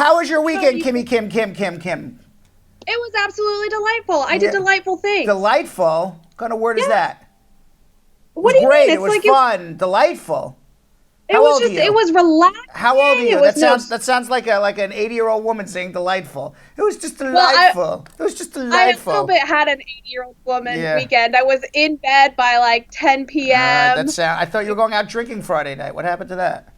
How was your weekend, Kimmy, Kim? It was absolutely delightful. I did delightful things. Delightful? What kind of word is that? What do you great. mean? It was fun. Delightful. It was relaxing. How old are you? That sounds like an 80-year-old woman saying delightful. It was just delightful. It was just delightful. I a little bit had an 80-year-old woman weekend. I was in bed by like 10 p.m. I thought you were going out drinking Friday night. What happened to that?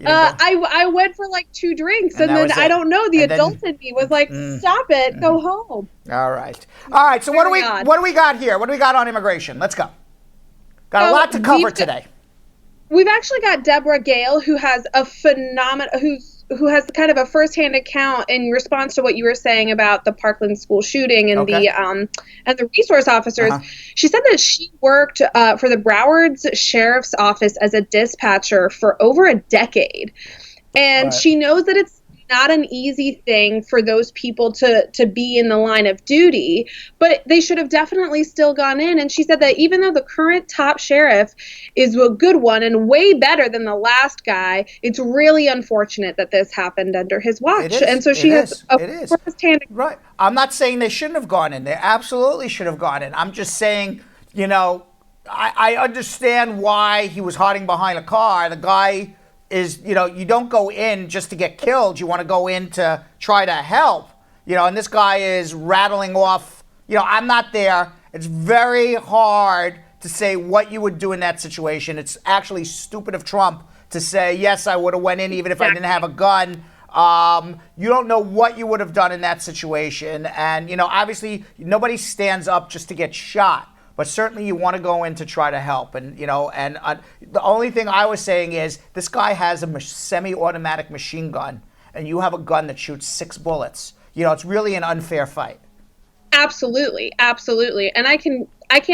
I went for like 2 drinks and then I don't know. The adult in me was like, "Stop it, go home." All right. So what do we got here? What do we got on immigration? Let's go. Got a lot to cover today. We've actually got Deborah Gale, who has a who has kind of a firsthand account in response to what you were saying about the Parkland school shooting and the resource officers. She said that she worked for the Broward's Sheriff's Office as a dispatcher for over a decade, and she knows that it's not an easy thing for those people to be in the line of duty, but they should have definitely still gone in. And she said that even though the current top sheriff is a good one and way better than the last guy, it's really unfortunate that this happened under his watch. And so she has a first-hand. Right. I'm not saying they shouldn't have gone in. They absolutely should have gone in. I'm just saying, I understand why he was hiding behind a car. The guy is, you don't go in just to get killed. You want to go in to try to help, and this guy is rattling off, I'm not there. It's very hard to say what you would do in that situation. It's actually stupid of Trump to say, yes, I would have went in even if I didn't have a gun. You don't know what you would have done in that situation. And, obviously nobody stands up just to get shot. But certainly you want to go in to try to help. And, the only thing I was saying is this guy has a semi-automatic machine gun and you have a gun that shoots 6 bullets. It's really an unfair fight. Absolutely. And I can't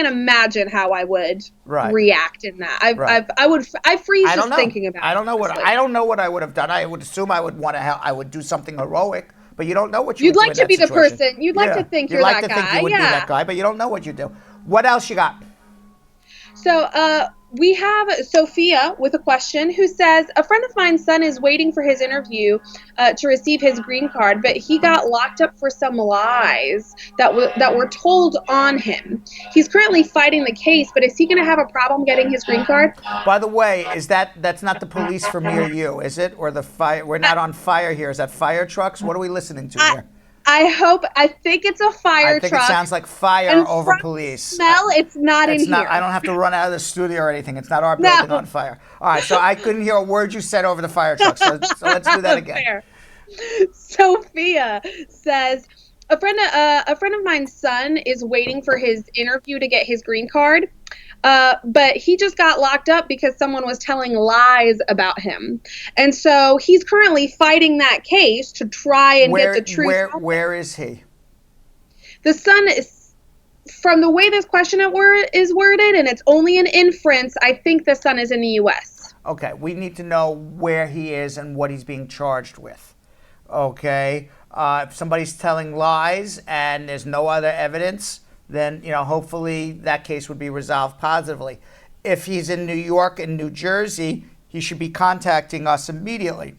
imagine how I would react in that. I freeze just thinking about it. I don't know what I would have done. I would assume I would want to help. I would do something heroic. But you don't know what you'd would like to be the person. You'd like to think you're that guy. You'd like to think you would be that guy, but you don't know what you do. What else you got? So we have Sophia with a question who says, a friend of mine's son is waiting for his interview to receive his green card, but he got locked up for some lies that were told on him. He's currently fighting the case, but is he going to have a problem getting his green card? By the way, that's not the police from near you, is it? Or the fire? We're not on fire here. Is that fire trucks? What are we listening to here? I think it's a fire truck. I think it sounds like fire over police. Smell, it's not in here. I don't have to run out of the studio or anything. It's not our building on fire. All right, so I couldn't hear a word you said over the fire truck. So let's do that again. Fair. Sophia says, a friend of mine's son is waiting for his interview to get his green card. But he just got locked up because someone was telling lies about him. And so he's currently fighting that case to try and get the truth. Where is he? The son is, from the way this question is worded, and it's only an inference, I think the son is in the U.S. Okay, we need to know where he is and what he's being charged with. Okay, if somebody's telling lies and there's no other evidence, then, hopefully that case would be resolved positively. If he's in New York and New Jersey, he should be contacting us immediately.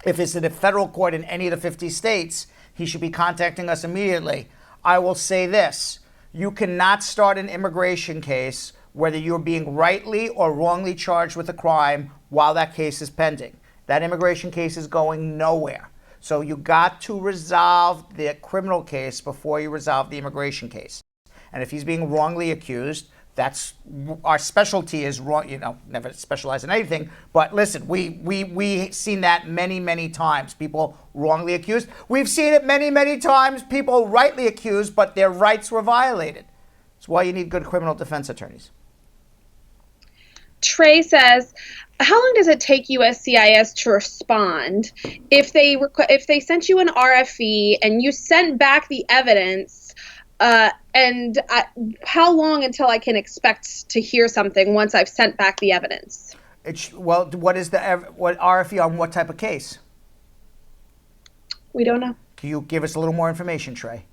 If it's in a federal court in any of the 50 states, he should be contacting us immediately. I will say this. You cannot start an immigration case whether you're being rightly or wrongly charged with a crime while that case is pending. That immigration case is going nowhere. So you got to resolve the criminal case before you resolve the immigration case. And if he's being wrongly accused, that's our specialty is wrong. Never specialize in anything. But listen, we've seen that many, many times. People wrongly accused. We've seen it many, many times. People rightly accused, but their rights were violated. That's why you need good criminal defense attorneys. Trey says, how long does it take USCIS to respond if they sent you an RFE and you sent back the evidence? How long until I can expect to hear something once I've sent back the evidence? What is what RFE on what type of case? We don't know. Can you give us a little more information, Trey?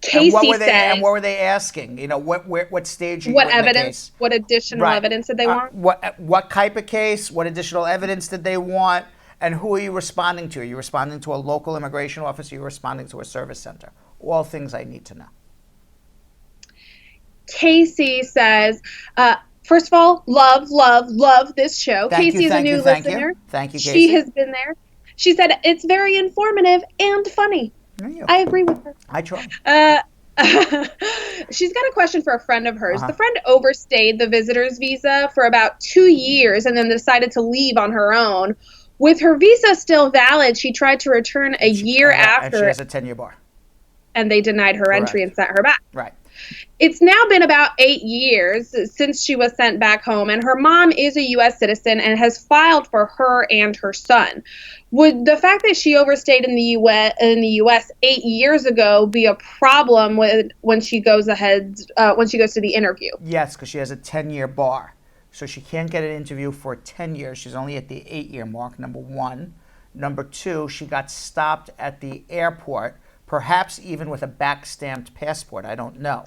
Casey said. And what were they asking? What stage? What evidence? What additional evidence did they want? What type of case? What additional evidence did they want? And who are you responding to? Are you responding to a local immigration office? Or are you responding to a service center? All things I need to know. Casey says, first of all, love this show. Casey is a new listener. Thank you, Casey. She has been there. She said it's very informative and funny. I agree with her. I try. She's got a question for a friend of hers. The friend overstayed the visitor's visa for about 2 years and then decided to leave on her own. With her visa still valid, she tried to return a year after. And she has a 10-year bar. And they denied her entry and sent her back. Right. It's now been about 8 years since she was sent back home, and her mom is a U.S. citizen and has filed for her and her son. Would the fact that she overstayed in the U.S. 8 years ago be a problem when she goes to the interview? Yes, because she has a 10-year bar. So she can't get an interview for 10 years. She's only at the 8-year mark, number one. Number two, she got stopped at the airport, perhaps even with a back-stamped passport. I don't know.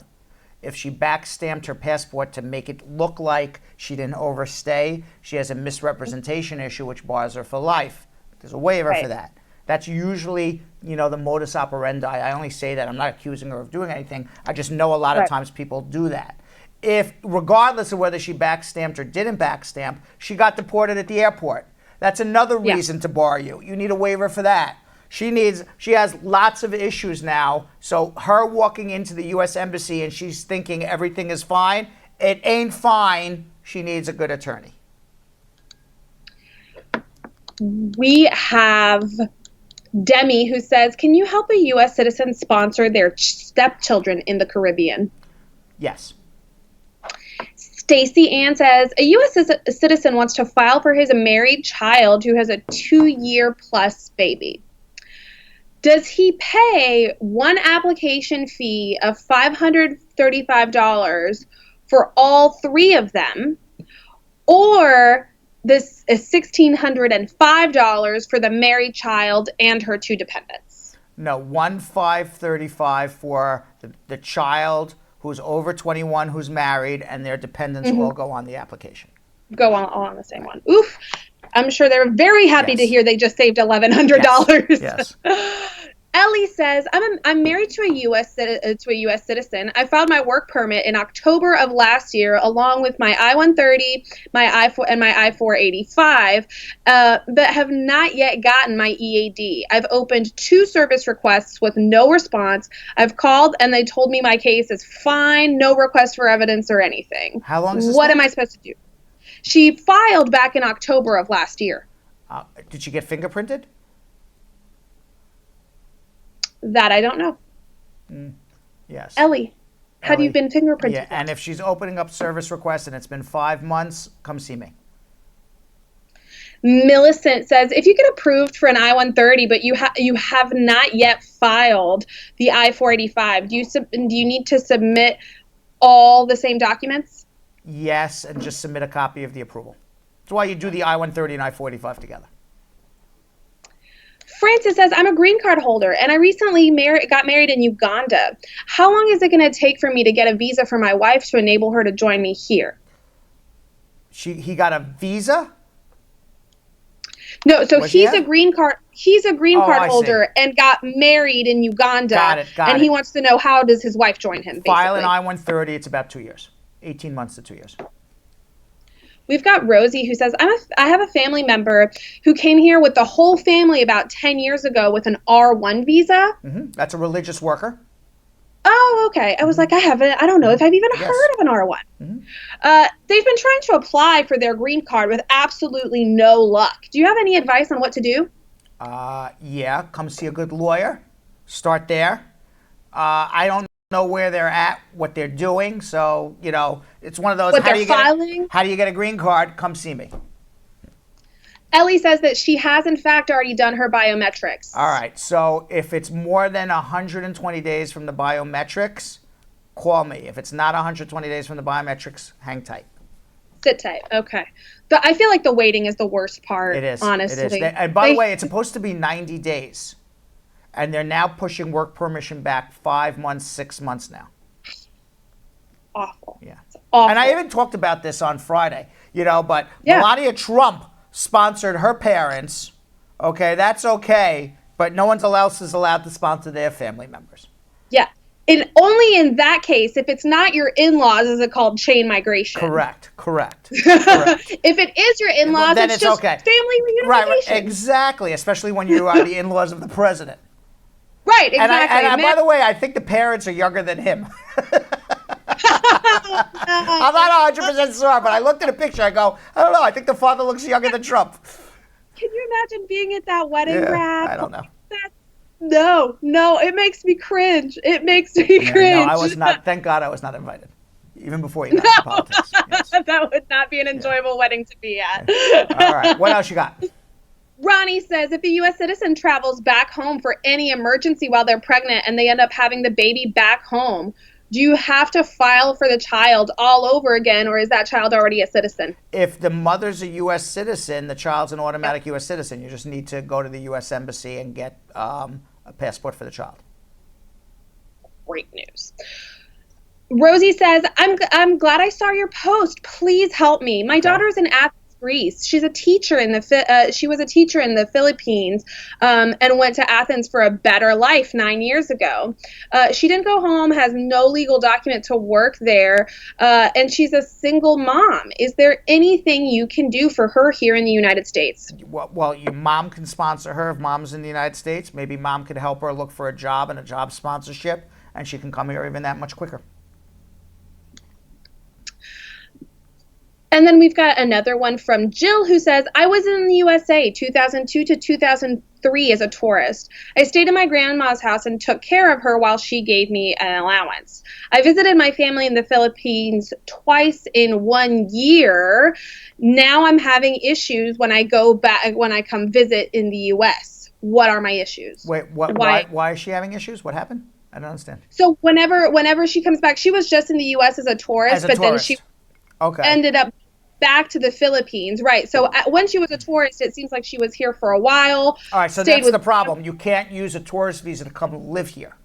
If she back-stamped her passport to make it look like she didn't overstay, she has a misrepresentation issue which bars her for life. There's a waiver for that. That's usually, the modus operandi. I only say that. I'm not accusing her of doing anything. I just know a lot of times people do that. If, regardless of whether she back-stamped or didn't back-stamp, she got deported at the airport, that's another reason to bar you. You need a waiver for that. She has lots of issues now, so her walking into the U.S. Embassy and she's thinking everything is fine, it ain't fine. She needs a good attorney. We have Demi who says, can you help a U.S. citizen sponsor their stepchildren in the Caribbean? Yes. Stacy Ann says, a U.S. citizen wants to file for his married child who has a 2-year-plus baby. Does he pay one application fee of $535 for all 3 of them, or this is $1,605 for the married child and her 2 dependents? No, $1,535 for the child who's over 21, who's married, and their dependents all go on the application. Go on the same one. Oof. I'm sure they're very happy to hear they just saved $1,100. Yes. Ellie says, I'm married to a U.S. citizen. I filed my work permit in October of last year, along with my I-130, my I-4, and my I-485, but have not yet gotten my EAD. I've opened 2 service requests with no response. I've called, and they told me my case is fine, no request for evidence or anything. How long is this? What am I supposed to do? She filed back in October of last year. Did she get fingerprinted? That I don't know. Yes. Ellie, have you been fingerprinted? Yeah, and if she's opening up service requests and it's been 5 months, come see me. Millicent says, if you get approved for an I-130, but you have not yet filed the I-485, do you need to submit all the same documents? Yes, and just submit a copy of the approval. That's why you do the I-130 and I-485 together. Francis says, I'm a green card holder, and I recently got married in Uganda. How long is it going to take for me to get a visa for my wife to enable her to join me here? He got a visa? No, so he's a green card holder and got married in Uganda. Got it. And he wants to know, how does his wife join him, basically. File an I-130, it's about 2 years. 18 months to 2 years. We've got Rosie who says, I have a family member who came here with the whole family about 10 years ago with an R1 visa. That's a religious worker. Oh, okay. I was like, I don't know if I've even heard of an R1. They've been trying to apply for their green card with absolutely no luck. Do you have any advice on what to do? Yeah, come see a good lawyer. Start there. I don't know where they're at, what they're doing, so it's one of those. How do you get a green card? Come see me. Ellie says that she has in fact already done her biometrics. All right, so if it's more than 120 days from the biometrics, call me. If it's not 120 days from the biometrics, hang tight. Sit tight. Okay. I feel like the waiting is the worst part. It is. Honestly. It is. And by the way, it's supposed to be 90 days. And they're now pushing work permission back 5 months, 6 months now. Awful. Yeah. It's awful. And I even talked about this on Friday, but Melania Trump sponsored her parents Okay, that's okay, but no one else is allowed to sponsor their family members. Yeah. And only in that case, if it's not your in-laws, is it called chain migration? Correct. If it is your in-laws, Then it's just okay. family reunification. Right, exactly, especially when you are the in-laws of the president. Right, exactly. And by the way, I think the parents are younger than him. I'm not 100% sure, but I looked at a picture. I go, I don't know. I think the father looks younger than Trump. Can you imagine being at that wedding wrap? I don't know. No, it makes me cringe. It makes me cringe. No, I was not. Thank God I was not invited, even before you got into politics. Yes. That would not be an enjoyable wedding to be at. All right, what else you got? Ronnie says, if a U.S. citizen travels back home for any emergency while they're pregnant and they end up having the baby back home, do you have to file for the child all over again, or is that child already a citizen? If the mother's a U.S. citizen, the child's an automatic U.S. citizen. You just need to go to the U.S. Embassy and get a passport for the child. Great news. Rosie says, I'm glad I saw your post. Please help me. My daughter's in Athens, Greece. She's a teacher she was a teacher in the Philippines and went to Athens for a better life 9 years ago. She didn't go home, has no legal document to work there, and she's a single mom. Is there anything you can do for her here in the United States? Well, your mom can sponsor her if mom's in the United States. Maybe mom could help her look for a job and a job sponsorship, and she can come here even that much quicker. And then we've got another one from Jill who says, I was in the USA 2002 to 2003 as a tourist. I stayed in my grandma's house and took care of her while she gave me an allowance. I visited my family in the Philippines twice in 1 year. Now I'm having issues when I come visit in the US. What are my issues? Wait, why is she having issues? What happened? I don't understand. So whenever she comes back, she was just in the US as a tourist, then she ended up back to the Philippines. Right. So when she was a tourist, it seems like she was here for a while. All right. So that's the problem. You can't use a tourist visa to come live here.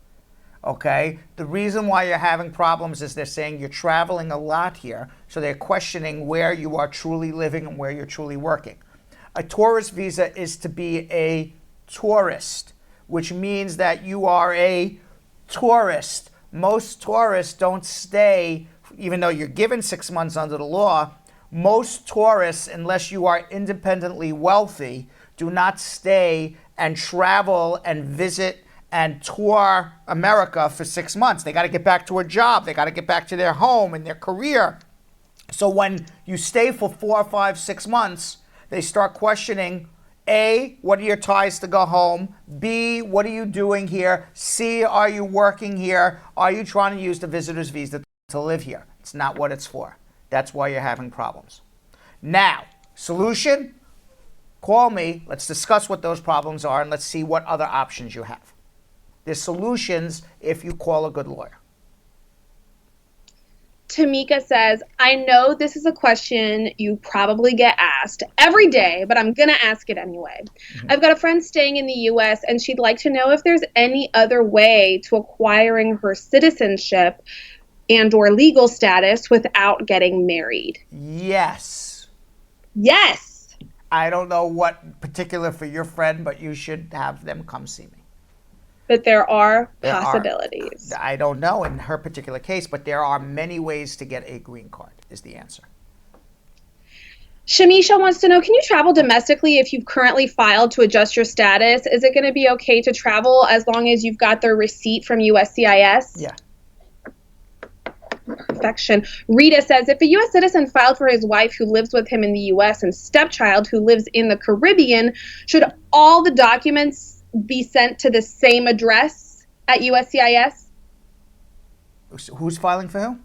Okay. The reason why you're having problems is they're saying you're traveling a lot here. So they're questioning where you are truly living and where you're truly working. A tourist visa is to be a tourist, which means that you are a tourist. Most tourists don't stay. Even though you're given 6 months under the law, most tourists, unless you are independently wealthy, do not stay and travel and visit and tour America for 6 months. They got to get back to a job. They got to get back to their home and their career. So when you stay for 4, 5, 6 months, they start questioning, A, what are your ties to go home? B, what are you doing here? C, are you working here? Are you trying to use the visitor's visa to live here? It's not what it's for. That's why you're having problems. Now, solution? Call me. Let's discuss what those problems are and let's see what other options you have. There's solutions if you call a good lawyer. Tamika says, I know this is a question you probably get asked every day, but I'm going to ask it anyway. I've got a friend staying in the U.S. and she'd like to know if there's any other way to acquiring her citizenship and or legal status without getting married. Yes. Yes. I don't know what particular for your friend, but you should have them come see me. But there are possibilities. I don't know in her particular case, but there are many ways to get a green card is the answer. Shamisha wants to know, can you travel domestically if you've currently filed to adjust your status? Is it going to be okay to travel as long as you've got the receipt from USCIS? Yeah. Perfection. Rita says, if a U.S. citizen filed for his wife who lives with him in the U.S. and stepchild who lives in the Caribbean, should all the documents be sent to the same address at USCIS? Who's filing for who?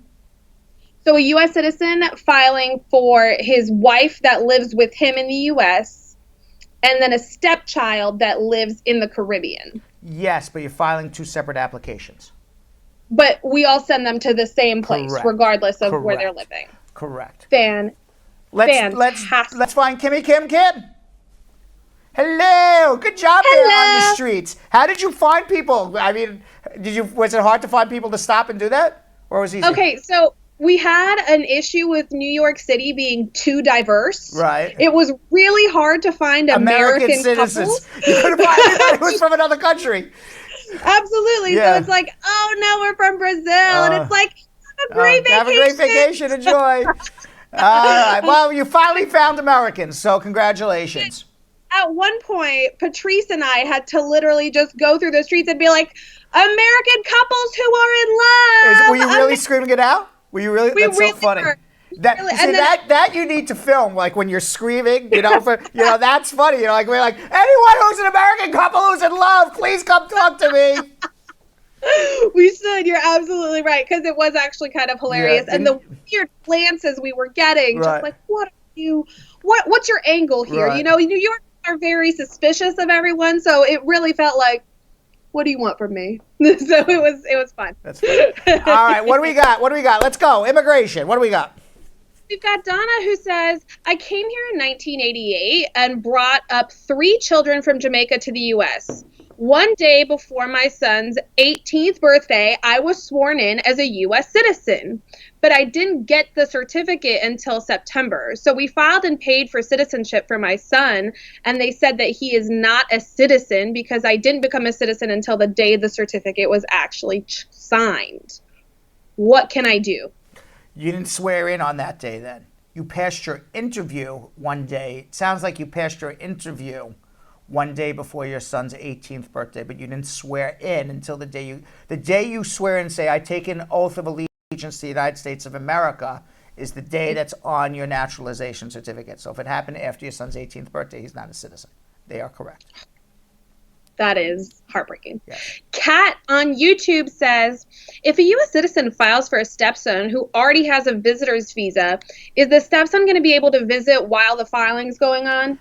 So a U.S. citizen filing for his wife that lives with him in the U.S. and then a stepchild that lives in the Caribbean. Yes, but you're filing two separate applications. But we all send them to the same place, regardless of where they're living. Correct. Let's find Kim. Hello. Good job there on the streets. How did you find people? I mean, was it hard to find people to stop and do that? Or was it easy? Okay, so we had an issue with New York City being too diverse. Right. It was really hard to find American American citizens. couples. You couldn't find anybody who was from another country. Absolutely. Yeah. So it's like, oh no, we're from Brazil. And it's like, have a great vacation. Have a great vacation. Enjoy. All right. Well, you finally found Americans, so congratulations. At one point, Patrice and I had to literally just go through the streets and be like, American couples who are in love. Were you really screaming it out? Were you really? That's really so funny. were. That, Really? see, that you need to film, like when you're screaming, that's funny. Like we're like, anyone who's an American couple who's in love, please come talk to me. We should. You're absolutely right, because it was actually kind of hilarious, Yeah, and the weird glances we were getting, just like, what are you? What's your angle here? Right. New Yorkers are very suspicious of everyone, so it really felt like, what do you want from me? So it was fun. That's funny. All right, what do we got? Let's go. Immigration. What do we got? We've got Donna, who says, I came here in 1988 and brought up 3 children from Jamaica to the U.S. One day before my son's 18th birthday, I was sworn in as a U.S. citizen, but I didn't get the certificate until September. So we filed and paid for citizenship for my son, and they said that he is not a citizen because I didn't become a citizen until the day the certificate was actually signed. What can I do? You didn't swear in on that day then. You passed your interview one day. It sounds like you passed your interview one day before your son's 18th birthday, but you didn't swear in until the day you swear in and say, I take an oath of allegiance to the United States of America, is the day that's on your naturalization certificate. So if it happened after your son's 18th birthday, he's not a citizen. They are correct. That is heartbreaking. Yes. Kat on YouTube says, if a U.S. citizen files for a stepson who already has a visitor's visa, is the stepson going to be able to visit while the filing's going on?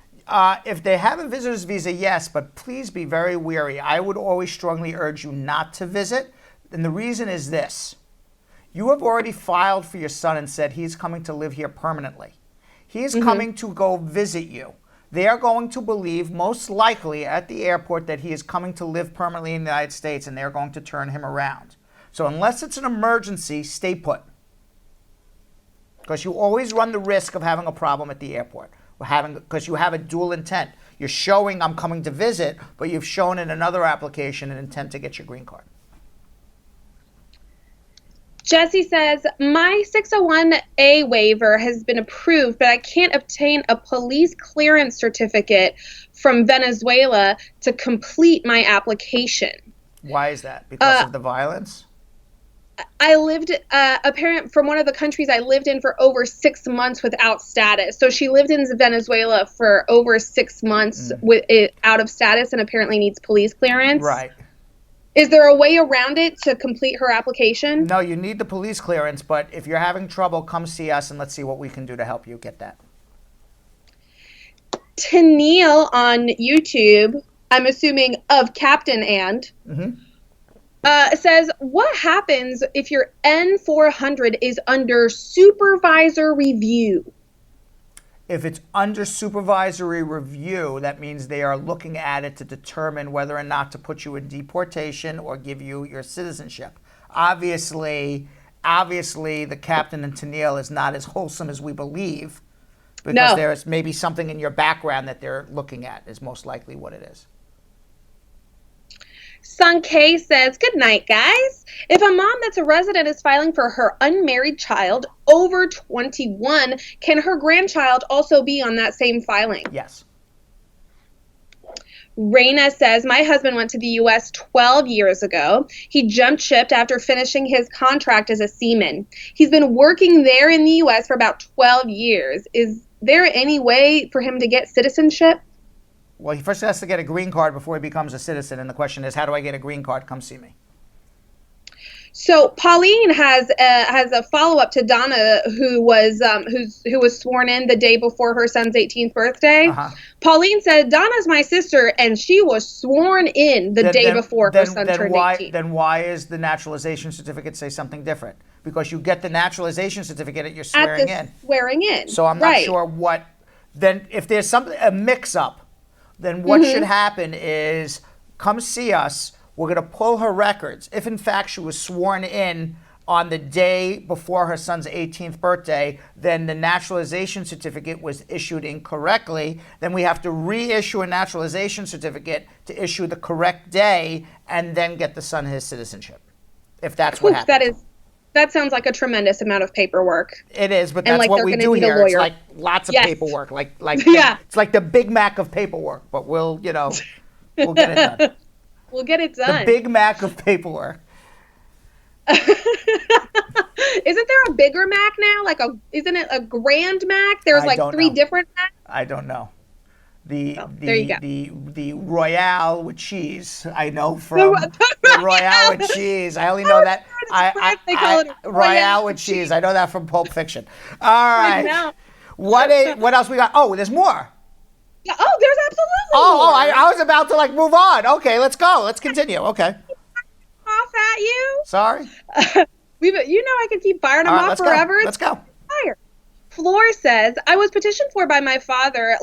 If they have a visitor's visa, yes, but please be very wary. I would always strongly urge you not to visit. And the reason is this. You have already filed for your son and said he's coming to live here permanently. He is coming to go visit you. They are going to believe, most likely at the airport, that he is coming to live permanently in the United States, and they're going to turn him around. So unless it's an emergency, stay put. Because you always run the risk of having a problem at the airport. Because you have a dual intent. You're showing I'm coming to visit, but you've shown in another application an intent to get your green card. Jesse says, my 601A waiver has been approved, but I can't obtain a police clearance certificate from Venezuela to complete my application. Why is that? Because of the violence? I lived, from one of the countries I lived in for over 6 months without status. So she lived in Venezuela for over 6 months out of status and apparently needs police clearance. Right. Is there a way around it to complete her application? No, you need the police clearance, but if you're having trouble, come see us and let's see what we can do to help you get that. Tennille on YouTube, I'm assuming of Captain and, says, what happens if your N400 is under supervisor review? If it's under supervisory review, that means they are looking at it to determine whether or not to put you in deportation or give you your citizenship. Obviously, the captain in Tennille is not as wholesome as we believe, because there's maybe something in your background that they're looking at is most likely what it is. Sun K says, good night, guys. If a mom that's a resident is filing for her unmarried child over 21, can her grandchild also be on that same filing? Yes. Raina says, my husband went to the U.S. 12 years ago. He jumped ship after finishing his contract as a seaman. He's been working there in the U.S. for about 12 years. Is there any way for him to get citizenship? Well, he first has to get a green card before he becomes a citizen, and the question is, how do I get a green card? Come see me. So Pauline has a follow-up to Donna, who was sworn in the day before her son's 18th birthday. Pauline said, Donna's my sister, and she was sworn in the day before her son turned 18. Then why is the naturalization certificate say something different? Because you get the naturalization certificate at your swearing in. Swearing in. So I'm not sure what. Then if there's a mix-up, then what should happen is come see us. We're going to pull her records. If in fact she was sworn in on the day before her son's 18th birthday, then the naturalization certificate was issued incorrectly. Then we have to reissue a naturalization certificate to issue the correct day and then get the son his citizenship, if that's what happens. That sounds like a tremendous amount of paperwork. It is, but that's what we do here. It's like lots of paperwork, it's like the Big Mac of paperwork, but we'll get it done. We'll get it done. The Big Mac of paperwork. Isn't there a bigger Mac now? Isn't it a Grand Mac? There's three different Macs. I don't know. There you go. The Royale with cheese. I know from the Royale with cheese. I only know that. They call it Royale with cheese. I know that from Pulp Fiction. All right. What else we got? Oh, there's more. Yeah, there's absolutely more. I was about to move on. Okay, let's go. Let's continue. Okay. Off at you. Sorry. I could keep firing them off forever. Let's go. Fire. Floor says, I was petitioned for by my father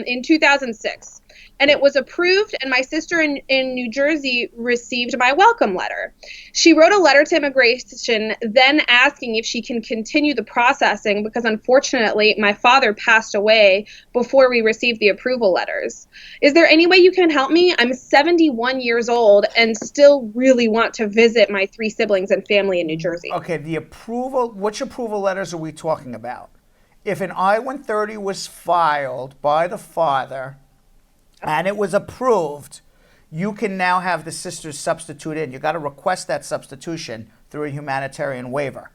in 2006, and it was approved, and my sister in New Jersey received my welcome letter. She wrote a letter to immigration, then asking if she can continue the processing because, unfortunately, my father passed away before we received the approval letters. Is there any way you can help me? I'm 71 years old and still really want to visit my 3 siblings and family in New Jersey. Okay, which approval letters are we talking about? If an I-130 was filed by the father and it was approved, you can now have the sisters substitute in. You got to request that substitution through a humanitarian waiver.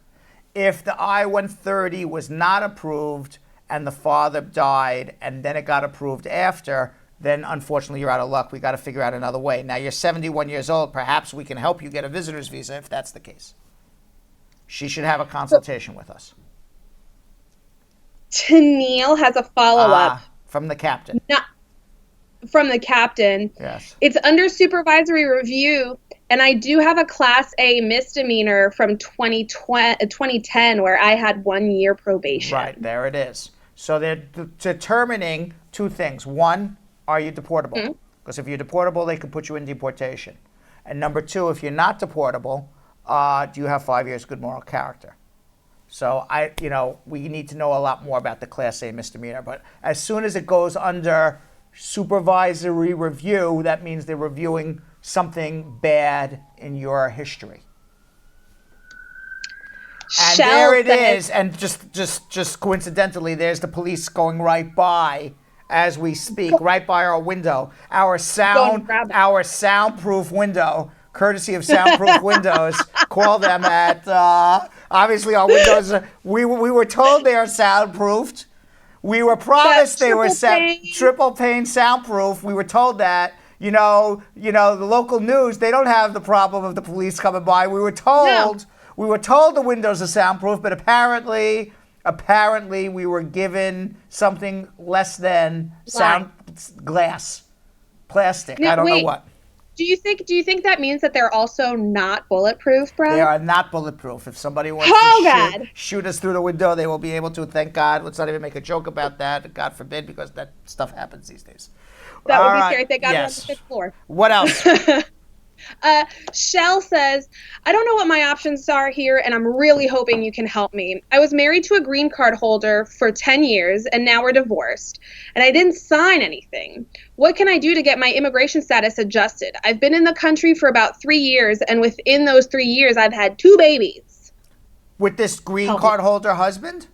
If the I-130 was not approved and the father died and then it got approved after, then unfortunately you're out of luck. We got to figure out another way. Now you're 71 years old. Perhaps we can help you get a visitor's visa if that's the case. She should have a consultation with us. Tennille has a follow-up. From the captain. From the captain. Yes. It's under supervisory review, and I do have a Class A misdemeanor from 2010 where I had 1 year probation. Right, there it is. So they're determining 2 things. 1, are you deportable? Because if you're deportable, they can put you in deportation. And number 2, if you're not deportable, do you have 5 years good moral character? So we need to know a lot more about the Class A misdemeanor. But as soon as it goes under supervisory review, that means they're reviewing something bad in your history. And there it is. And just coincidentally, there's the police going right by as we speak, right by our window, our soundproof window. Courtesy of Soundproof Windows, call them at, obviously our windows, we were told they are soundproofed. We were promised they were triple pane soundproof. We were told that, the local news, they don't have the problem of the police coming by. We were told the windows are soundproof, but apparently we were given something less than glass, plastic. I don't know what. Do you think that means that they're also not bulletproof, Brad? They are not bulletproof. If somebody wants to shoot us through the window, they will be able to. Thank God. Let's not even make a joke about that. God forbid, because that stuff happens these days. That would be scary. Thank God we're on the 5th floor. What else? Shell says, I don't know what my options are here, and I'm really hoping you can help me. I was married to a green card holder for 10 years, and now we're divorced, and I didn't sign anything. What can I do to get my immigration status adjusted? I've been in the country for about 3 years, and within those 3 years, I've had 2 babies. With this green card holder husband?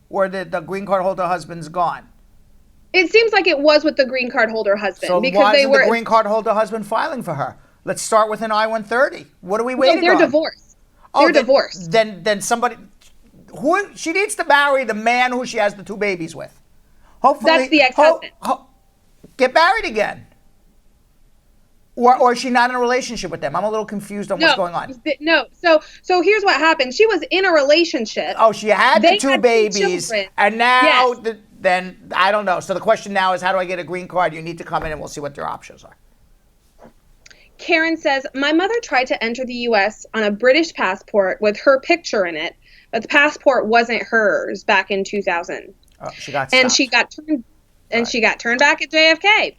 Or the green card holder husband's gone? It seems like it was with the green card holder husband. So why isn't the green card holder husband filing for her? Let's start with an I-130. What are we waiting on? They're divorced. They're divorced. Then somebody, she needs to marry the man who she has the 2 babies with. Hopefully, that's the ex-husband. Get married again. Or is she not in a relationship with them? I'm a little confused on what's going on. No. So here's what happened. She was in a relationship. Oh, she had the 2 babies, and now then I don't know. So the question now is, how do I get a green card? You need to come in, and we'll see what their options are. Karen says, my mother tried to enter the U.S. on a British passport with her picture in it, but the passport wasn't hers back in 2000. She got stopped. She got turned back at JFK.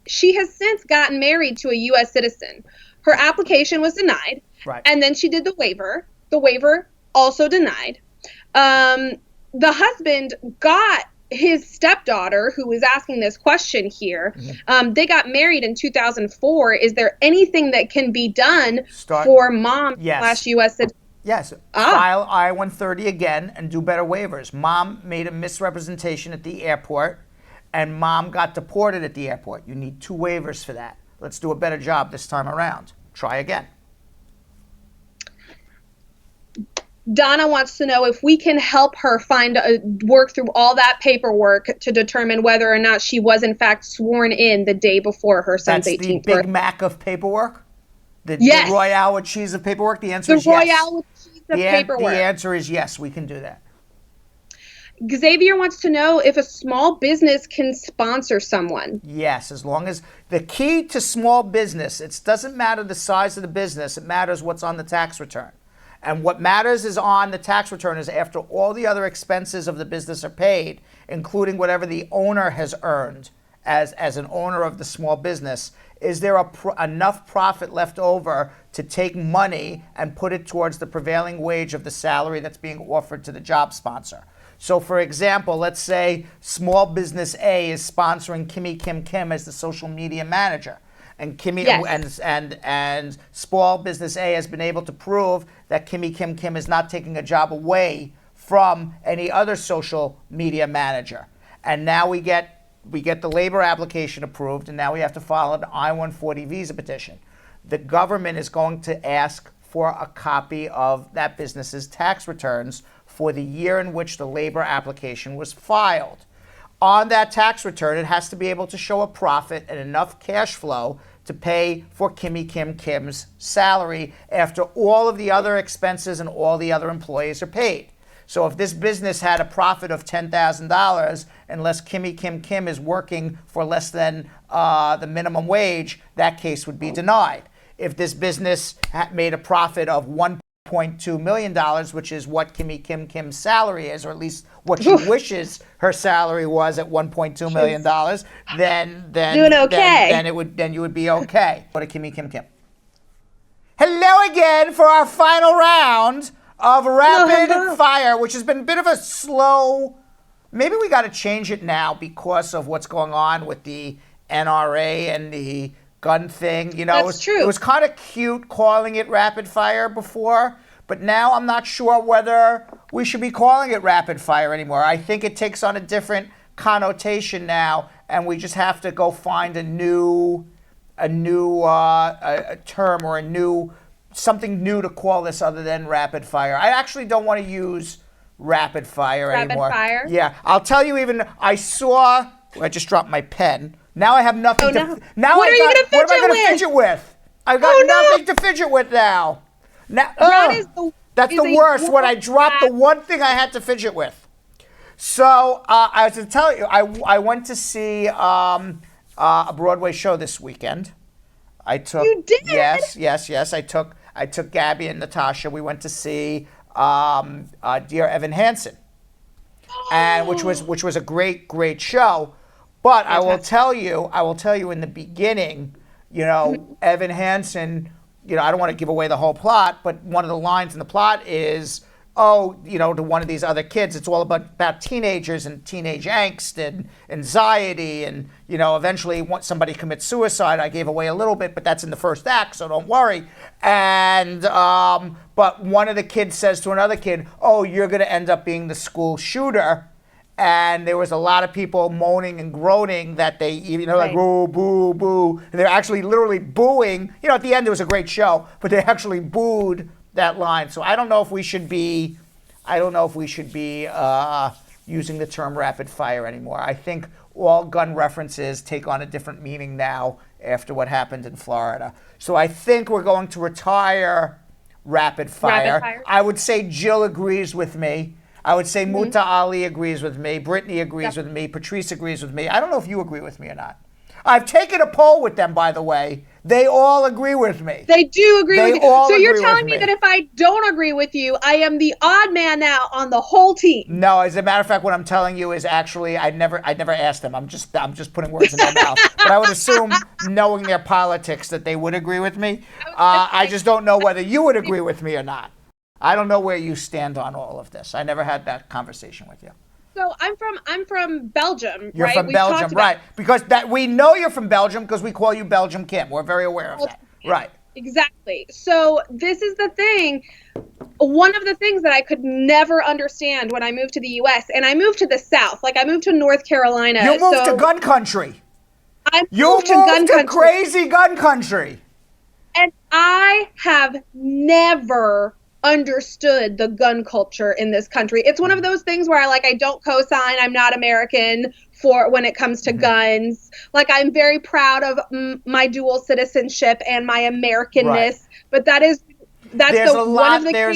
She has since gotten married to a U.S. citizen. Her application was denied, and then she did the waiver, the waiver, also denied. The husband got his stepdaughter, who was asking this question here. They got married in 2004. Is there anything that can be done for mom / U.S. citizen? Yes. File I-130 again and do better waivers. Mom made a misrepresentation at the airport, and mom got deported at the airport. You need 2 waivers for that. Let's do a better job this time around. Try again. Donna wants to know if we can help her work through all that paperwork to determine whether or not she was in fact sworn in the day before her son's 18th birthday. That's the Big Mac of paperwork? The Royale with cheese of paperwork? The answer is yes. The Royale with cheese of paperwork. The answer is yes, we can do that. Xavier wants to know if a small business can sponsor someone. Yes, as long as the key to small business, it doesn't matter the size of the business, it matters what's on the tax return. And what matters is on the tax return is after all the other expenses of the business are paid, including whatever the owner has earned as an owner of the small business, is there enough profit left over to take money and put it towards the prevailing wage of the salary that's being offered to the job sponsor. So for example, let's say small business A is sponsoring Kimmy Kim Kim as the social media manager. And Kimmy and small business A has been able to prove that Kimmy Kim Kim is not taking a job away from any other social media manager. And now we get the labor application approved, and now we have to file an I-140 visa petition. The government is going to ask for a copy of that business's tax returns for the year in which the labor application was filed. On that tax return, it has to be able to show a profit and enough cash flow to pay for Kimmy Kim Kim's salary after all of the other expenses and all the other employees are paid. So if this business had a profit of $10,000, unless Kimmy Kim Kim is working for less than the minimum wage, that case would be denied. If this business made a profit of $1.2 million, which is what Kimmy Kim Kim's salary is, or at least what she wishes her salary was at $1.2 million, then you would be okay. Go to Kimmy Kim Kim. Hello again for our final round of rapid fire, which has been a bit of a slow. Maybe we got to change it now because of what's going on with the NRA and the gun thing. You know, That's true. It was kind of cute calling it rapid fire before, but now I'm not sure whether we should be calling it rapid fire anymore. I think it takes on a different connotation now, and we just have to go find a new term or something new to call this other than rapid fire. I actually don't want to use rapid fire anymore. Rapid fire? Yeah, I'll tell you. I just dropped my pen. Now I have nothing to. Now what are you gonna fidget What am I going to with? fidget with? I've got nothing to fidget with now. That's the worst. When I dropped the one thing I had to fidget with. So I was to tell you, I went to see a Broadway show this weekend. You did? Yes. I took Gabby and Natasha. We went to see Dear Evan Hansen, and which was a great show. But I will tell you in the beginning, Evan Hansen, I don't want to give away the whole plot, but one of the lines in the plot is, to one of these other kids, it's all about teenagers and teenage angst and anxiety, and eventually somebody commits suicide. I gave away a little bit, but that's in the first act, so don't worry. And but one of the kids says to another kid, "Oh, you're going to end up being the school shooter." And there was a lot of people moaning and groaning that they, like, boo, boo, boo. And they're actually literally booing. At the end, it was a great show, but they actually booed that line. So I don't know if we should be using the term rapid fire anymore. I think all gun references take on a different meaning now after what happened in Florida. So I think we're going to retire rapid fire. I would say Jill agrees with me. I would say Muta Ali agrees with me. Brittany agrees with me. Patrice agrees with me. I don't know if you agree with me or not. I've taken a poll with them, by the way. They all agree with me. They do agree with you. So you're telling me that if I don't agree with you, I am the odd man now on the whole team. No, as a matter of fact, what I'm telling you is actually I never asked them. I'm just putting words in their mouth. But I would assume, knowing their politics, that they would agree with me. I just don't know whether you would agree with me or not. I don't know where you stand on all of this. I never had that conversation with you. So I'm from Belgium, You're right? from Belgium, right? Because that we know you're from Belgium because we call you Belgium Kim. We're very aware of that. Right. Exactly. So this is the thing. One of the things that I could never understand when I moved to the U.S. and I moved to the South, like I moved to North Carolina. You moved to gun country. I moved to crazy gun country. And I have never understood the gun culture in this country. It's one of those things where I don't co-sign. I'm not American for when it comes to guns. Like, I'm very proud of my dual citizenship and my Americanness, right. But that's there's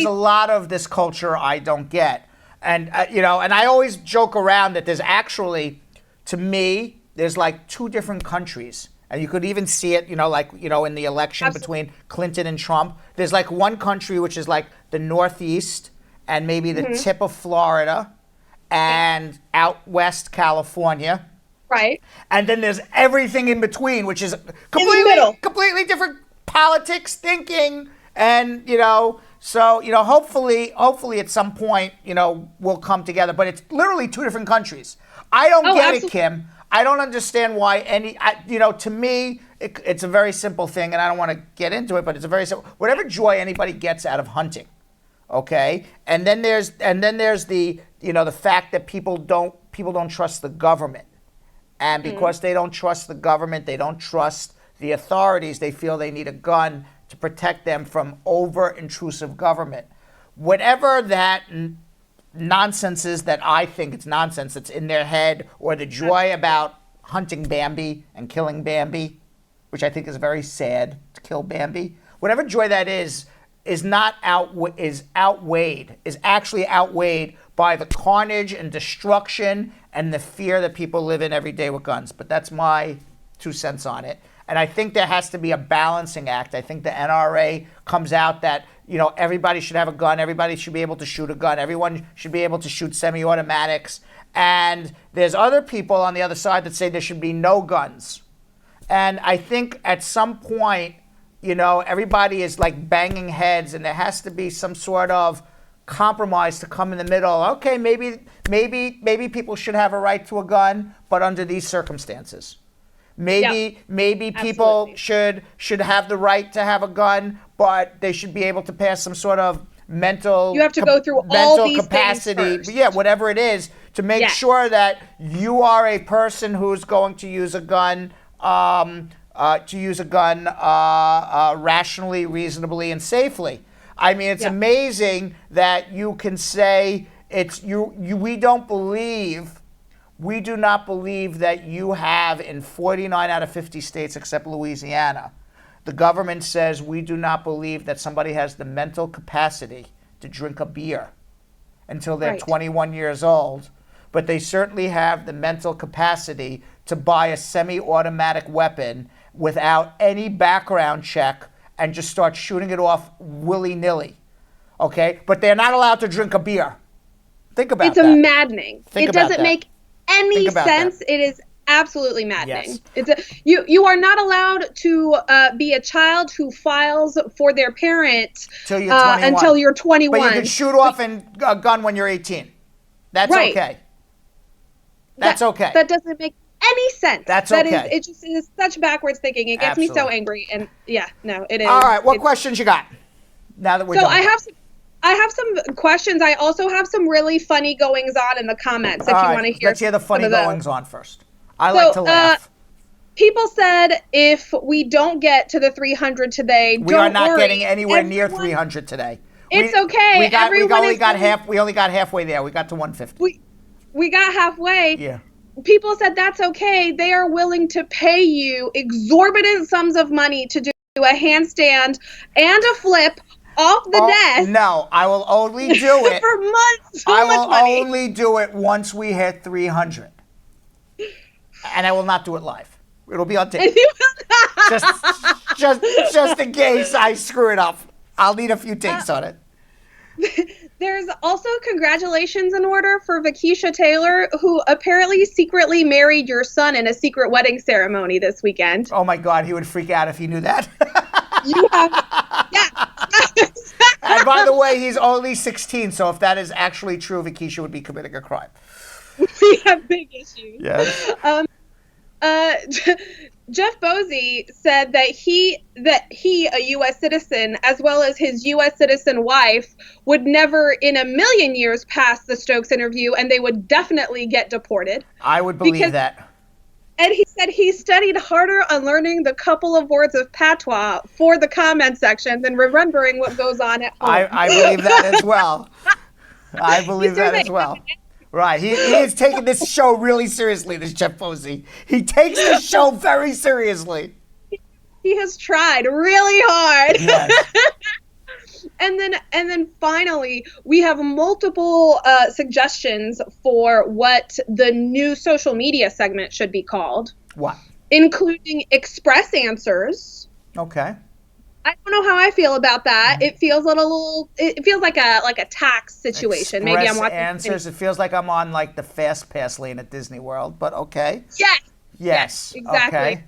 a lot of this culture I don't get. And and I always joke around that there's actually, to me, there's like two different countries. And you could even see it, in the election between Clinton and Trump. There's like one country which is like the Northeast and maybe the tip of Florida and out west California. Right. And then there's everything in between, which is completely different politics, thinking, and so hopefully at some point we'll come together. But it's literally two different countries. I don't get it, Kim. I don't understand why to me, it's a very simple thing, and I don't want to get into it, but it's a very simple, whatever joy anybody gets out of hunting, okay? And then there's the, the fact that people don't trust the government. And because they don't trust the government, they don't trust the authorities, they feel they need a gun to protect them from over-intrusive government. Whatever that nonsense is that I think it's nonsense that's in their head, or the joy about hunting Bambi and killing Bambi, which I think is very sad to kill Bambi. Whatever joy that is actually outweighed by the carnage and destruction and the fear that people live in every day with guns. But that's my 2 cents on it. And I think there has to be a balancing act. I think the NRA comes out that everybody should have a gun. Everybody should be able to shoot a gun. Everyone should be able to shoot semi-automatics. And there's other people on the other side that say there should be no guns. And I think at some point, everybody is like banging heads, and there has to be some sort of compromise to come in the middle. Okay, maybe people should have a right to a gun, but under these circumstances. Maybe people should have the right to have a gun, but they should be able to pass some sort of mental. You have to go through all these capacity, things first. Whatever it is, to make sure that you are a person who's going to use a gun, rationally, reasonably, and safely. I mean, it's amazing that you can say we do not believe that you have in 49 out of 50 states except Louisiana. The government says we do not believe that somebody has the mental capacity to drink a beer until they're 21 years old, but they certainly have the mental capacity to buy a semi-automatic weapon without any background check and just start shooting it off willy-nilly, okay? But they're not allowed to drink a beer. Think about that. It's maddening. It doesn't make any sense. It is absolutely maddening. Yes. You are not allowed to be a child who files for their parent until you're 21. But you can shoot off a gun when you're 18. That's okay. That's okay. That doesn't make any sense. That's okay. It just is such backwards thinking. It gets me so angry. And it is. All right, what questions you got? Now that we're done. I have some questions. I also have some really funny goings on in the comments if you want to hear. Let's hear the funny goings on first. I like to laugh. People said if we don't get to the 300 today, we are not getting anywhere near 300 today. It's okay. We only got halfway there. We got to 150. We got halfway. Yeah. People said that's okay. They are willing to pay you exorbitant sums of money to do a handstand and a flip off the desk. No, I will only do it for months. I will only do it once we hit 300. And I will not do it live. It'll be on tape. just in case I screw it up. I'll need a few takes on it. There's also congratulations in order for Vakisha Taylor, who apparently secretly married your son in a secret wedding ceremony this weekend. Oh my God, he would freak out if he knew that. You have, And by the way, he's only 16, so if that is actually true, Vakisha would be committing a crime. We have big issues. Yes. Jeff Bosey said that he, a U.S. citizen, as well as his U.S. citizen wife, would never in a million years pass the Stokes interview, and they would definitely get deported. I would believe that. And he said he studied harder on learning the couple of words of patois for the comment section than remembering what goes on at home. I believe that as well. I believe that as well. Right. He is taking this show really seriously, this Jeff Bosey. He takes this show very seriously. He has tried really hard. Yes. And then finally, we have multiple suggestions for what the new social media segment should be called. What? Including Express Answers. Okay. I don't know how I feel about that. It feels it feels like a tax situation. Express Maybe I'm watching Answers. It feels like I'm on like the Fast Pass lane at Disney World, but okay. Yes. Exactly. Okay.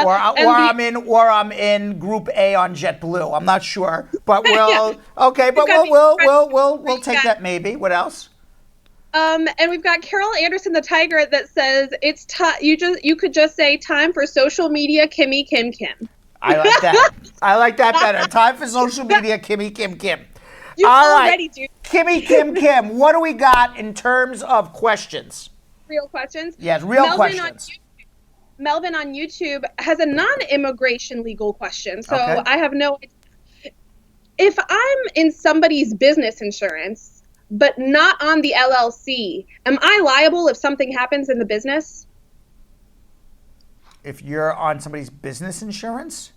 Or I'm in Group A on JetBlue. I'm not sure, but we'll we'll take that maybe. What else? And we've got Carol Anderson, the Tiger, that says it's you could just say time for social media, Kimmy Kim Kim. I like that. I like that better. Time for social media, Kimmy Kim Kim. You already do. Kimmy Kim Kim. What do we got in terms of questions? Real questions. Yes, real questions. Melvin on YouTube has a non-immigration legal question. So Okay. I have no idea. If I'm in somebody's business insurance, but not on the LLC, am I liable if something happens in the business? If you're on somebody's business insurance?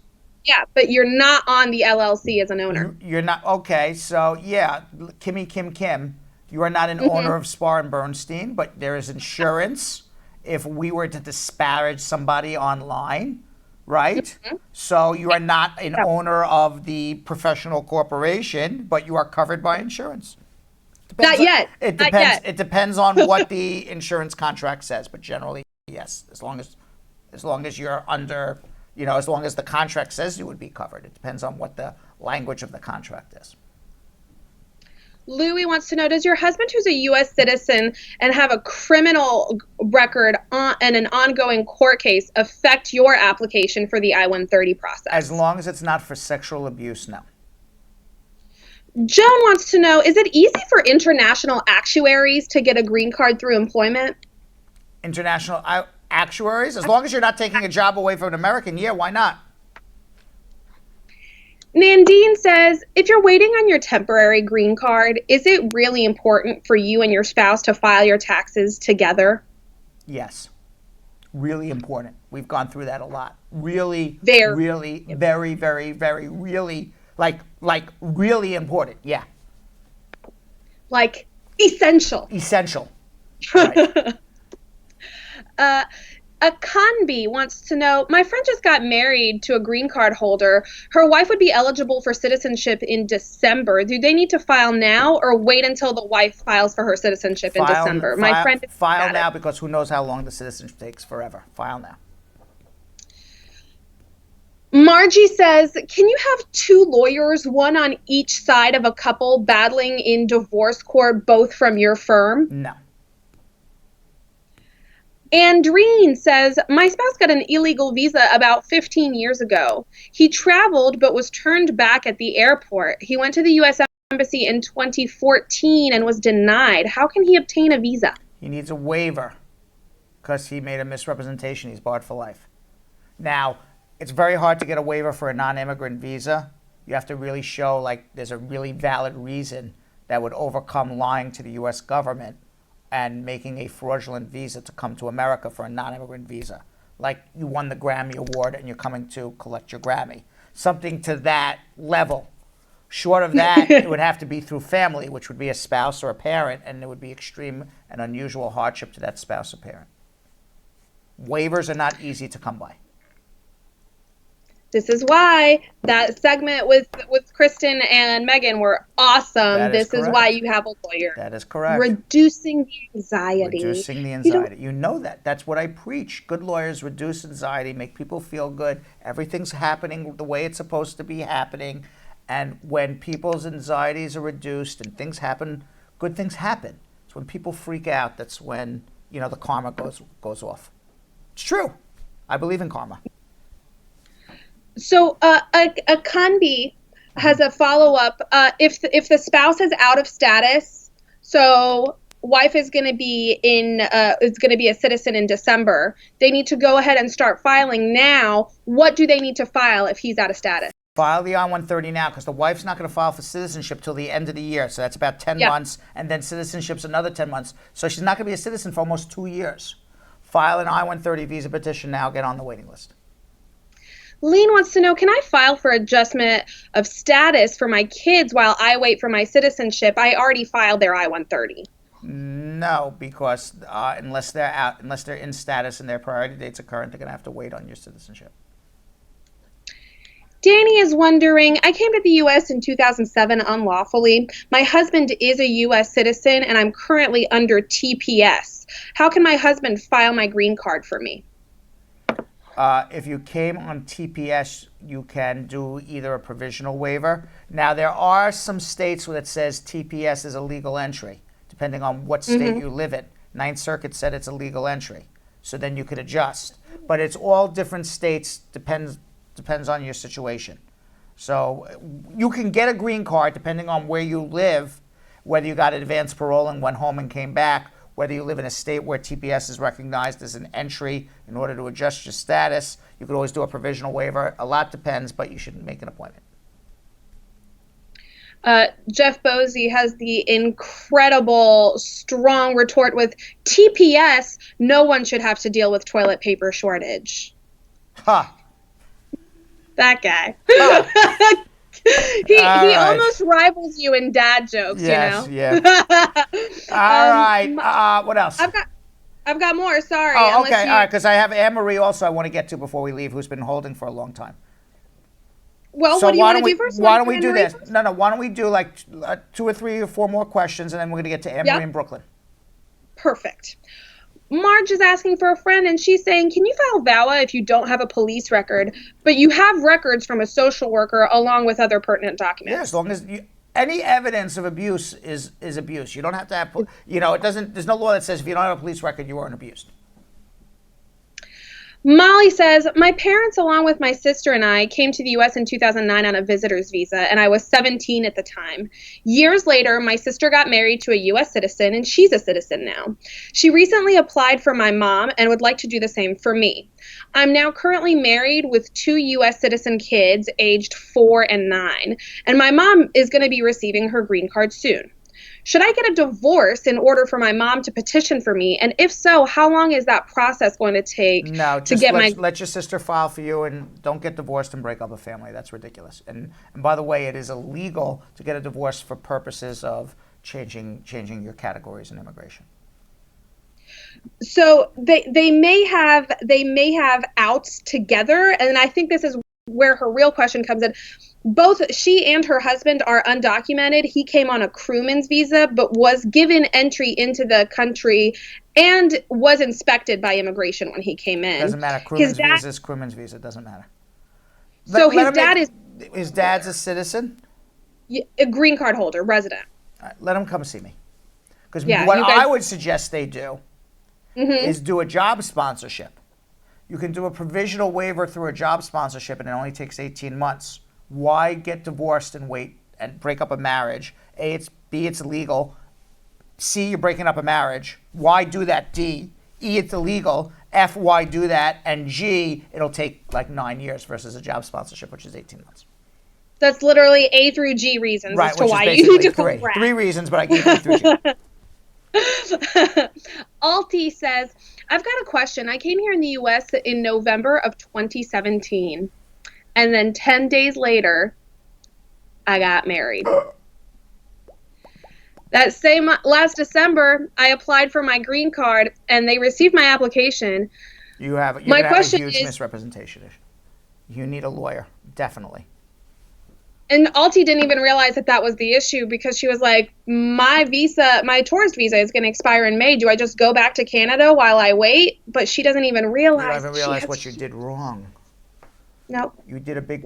Yeah, but you're not on the LLC as an owner. You're not. Okay, so yeah, Kimmy Kim Kim, you are not an owner of Spar and Bernstein, but there is insurance if we were to disparage somebody online, right? So you are not an owner of the professional corporation, but you are covered by insurance. Not yet. It depends. Not yet. It depends on what the insurance contract says, but generally, yes, as long as you're under, as long as the contract says you would be covered. It depends on what the language of the contract is. Louis wants to know, does your husband, who's a U.S. citizen and have a criminal record and an ongoing court case, affect your application for the I-130 process? As long as it's not for sexual abuse, no. Joan wants to know, is it easy for international actuaries to get a green card through employment? International actuaries? As long as you're not taking a job away from an American, yeah, why not? Nandine says, if you're waiting on your temporary green card, is it really important for you and your spouse to file your taxes together? Yes. Really important. We've gone through that a lot. Really, very really, like really important. Yeah. Like essential. Essential. Right. A Kanbi wants to know, my friend just got married to a green card holder. Her wife would be eligible for citizenship in December. Do they need to file now or wait until the wife files for her citizenship in December? My friend file now because who knows how long the citizenship takes forever. File now. Margie says, can you have two lawyers, one on each side of a couple battling in divorce court, both from your firm? No. Andreen says, my spouse got an illegal visa about 15 years ago. He traveled but was turned back at the airport. He went to the U.S. Embassy in 2014 and was denied. How can he obtain a visa? He needs a waiver because he made a misrepresentation. He's barred for life. Now, it's very hard to get a waiver for a non-immigrant visa. You have to really show like there's a really valid reason that would overcome lying to the U.S. government and making a fraudulent visa to come to America for a non-immigrant visa. Like you won the Grammy Award and you're coming to collect your Grammy. Something to that level. Short of that, it would have to be through family, which would be a spouse or a parent, and it would be extreme and unusual hardship to that spouse or parent. Waivers are not easy to come by. This is why that segment with Kristen and Megan were awesome. This is why you have a lawyer. That is correct. Reducing the anxiety. Reducing the anxiety. You know that. That's what I preach. Good lawyers reduce anxiety, make people feel good. Everything's happening the way it's supposed to be happening. And when people's anxieties are reduced and things happen, good things happen. It's when people freak out that's when, the karma goes off. It's true. I believe in karma. So a Kanbi has a follow-up. If the spouse is out of status, so wife is going to be a citizen in December, they need to go ahead and start filing now. What do they need to file if he's out of status? File the I-130 now, because the wife's not going to file for citizenship till the end of the year. So that's about 10 months, and then citizenship's another 10 months. So she's not going to be a citizen for almost 2 years. File an I-130 visa petition now. Get on the waiting list. Lean wants to know, can I file for adjustment of status for my kids while I wait for my citizenship? I already filed their I-130. No, because unless they're in status and their priority dates are current, they're going to have to wait on your citizenship. Danny is wondering, I came to the U.S. in 2007 unlawfully. My husband is a U.S. citizen, and I'm currently under TPS. How can my husband file my green card for me? If you came on TPS, you can do either a provisional waiver. Now, there are some states where it says TPS is a legal entry, depending on what state you live in. Ninth Circuit said it's a legal entry, so then you could adjust. But it's all different states, depends on your situation. So you can get a green card depending on where you live, whether you got advanced parole and went home and came back, whether you live in a state where TPS is recognized as an entry in order to adjust your status. You could always do a provisional waiver. A lot depends, but you should make an appointment. Jeff Bosey has the incredible, strong retort with TPS, no one should have to deal with toilet paper shortage. That guy. He almost rivals you in dad jokes, yes, you know? Yeah. All right. What else? I've got more, sorry. Oh, okay. All right, because I have Anne-Marie also I want to get to before we leave, who's been holding for a long time. Well, so what do you want to do first? Why don't we do this? No, why don't we do like 2 or 3 or 4 more questions, and then we're going to get to Anne-Marie in Brooklyn. Perfect. Marge is asking for a friend, and she's saying, can you file VAWA if you don't have a police record, but you have records from a social worker along with other pertinent documents? Yeah, as long as any evidence of abuse is abuse. You don't have to have, there's no law that says if you don't have a police record, you weren't abused. Molly says, my parents, along with my sister and I, came to the U.S. in 2009 on a visitor's visa, and I was 17 at the time. Years later, my sister got married to a U.S. citizen, and she's a citizen now. She recently applied for my mom and would like to do the same for me. I'm now currently married with 2 U.S. citizen kids aged 4 and 9, and my mom is going to be receiving her green card soon. Should I get a divorce in order for my mom to petition for me? And if so, how long is that process going to take? No, just let your sister file for you, and don't get divorced and break up a family. That's ridiculous. And by the way, it is illegal to get a divorce for purposes of changing your categories in immigration. So they may have outs together, and I think this is where her real question comes in. Both she and her husband are undocumented. He came on a crewman's visa, but was given entry into the country and was inspected by immigration when he came in. Doesn't matter. Crewman's visa is crewman's visa. It doesn't matter. So his dad's a citizen? A green card holder, resident. All right, let him come see me. Because what I would suggest they do is do a job sponsorship. You can do a provisional waiver through a job sponsorship, and it only takes 18 months. Why get divorced and wait and break up a marriage? B, it's illegal. C, you're breaking up a marriage. Why do that? D, E, it's illegal. F, why do that? And G, it'll take like 9 years versus a job sponsorship, which is 18 months. That's literally A through G reasons as to why you need to go grad. 3 reasons, but I gave you 3 G. Alti says, I've got a question. I came here in the U.S. in November of 2017. And then 10 days later, I got married. That same last December, I applied for my green card, and they received my application. You're going to have a huge misrepresentation issue. You need a lawyer, definitely. And Alti didn't even realize that was the issue, because she was like, my tourist visa is going to expire in May. Do I just go back to Canada while I wait? But she doesn't even realize. You don't even realize what you did wrong. No. You did a big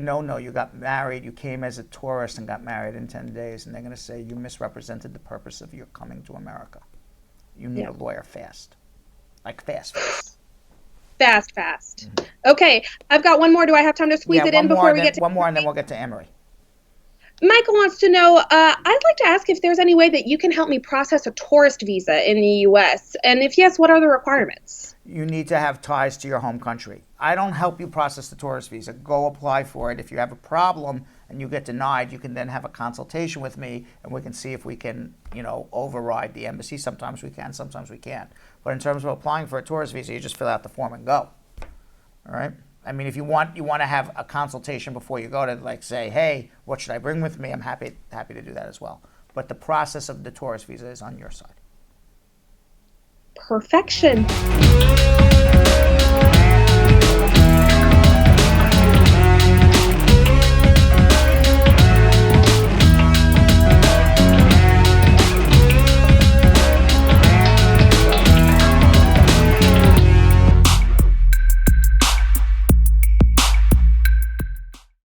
no-no. You got married. You came as a tourist and got married in 10 days, and they're going to say you misrepresented the purpose of your coming to America. You need a lawyer fast. Like fast. Fast. Mm-hmm. Okay, I've got one more. Do I have time to squeeze it in before we get to one more, and then we'll get to Emery. Michael wants to know, I'd like to ask if there's any way that you can help me process a tourist visa in the U.S., and if yes, what are the requirements? You need to have ties to your home country. I don't help you process the tourist visa. Go apply for it. If you have a problem and you get denied, you can then have a consultation with me, and we can see if we can, override the embassy. Sometimes we can, sometimes we can't. But in terms of applying for a tourist visa, you just fill out the form and go. All right? I mean, if you want to have a consultation before you go to say, hey, what should I bring with me? I'm happy to do that as well. But the process of the tourist visa is on your side. Perfection.